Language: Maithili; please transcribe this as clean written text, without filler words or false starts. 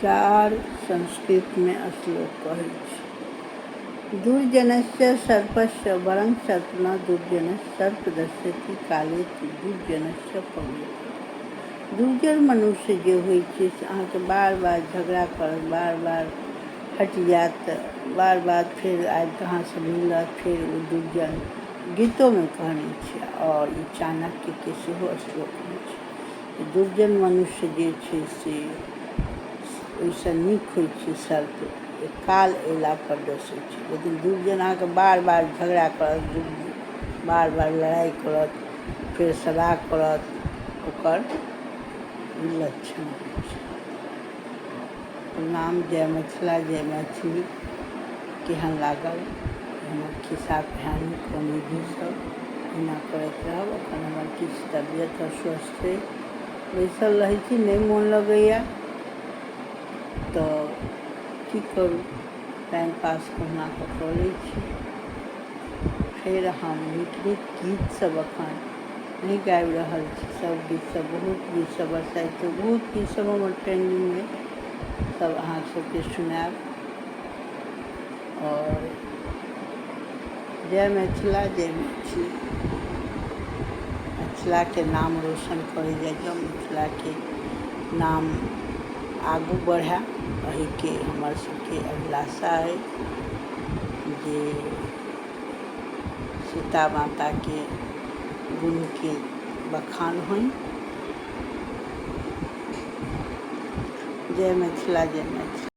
चार संस्कृत में श्लोक कहै छै। दुर्जनस्य सर्पस्य वरं सर्पना दुर्जनस्य सर्प दस्यति काले दुर्जनस्य पव्यते। दुर्जन मनुष्य जे होइ छै से अहाँके बार बार झगड़ा करत, बार बार हटि जायत, बार बार फिर आबि कऽ अहाँसँ मिलत, फिर ओ दुर्जन गीतोमे कहने छै आओर ई चाणक्यके सेहो श्लोकमे छै। दुर्जन मनुष्य जे छै से ओहिसँ नीक होइ छै सर्प, काल अयला पर डसै छै। लेकिन दुर्जन अहाँके बार बार झगड़ा करत, बार बार लड़ाइ करत, फेर सलाह करत, ओकर ई लक्षण होइ छै। प्रणाम, जय मिथिला, जय मैथिली। केहन लागल हमर खिस्सा कहानी कॉमेडी सब, एना करैत रहब। एखन हमर किछु तबियत अस्वस्थ अइ, बैसल रहै छी, नहि मोन लगैए तऽ की करू, टाइम पास कहुना कऽ कऽ लै छी। फेर हम नीक नीक गीतसब एखन नहि गाबि रहल छी, सब गीतसब, बहुत गीतसब बरसाइतो, बहुत गीतसब हमर पेंडिंग अइ, सब अहाँ सबके सुनाएब। और जय मिथिला, जय मैथिली। मिथिलाके नाम रोशन करै जाइए, मिथिलाके नाम आगू बढ़ए, एहिके हमर सबके अभिलाषा अइ जे सीता माताके गुणके बखान होइ। जय मिथिला, जय मैथिली।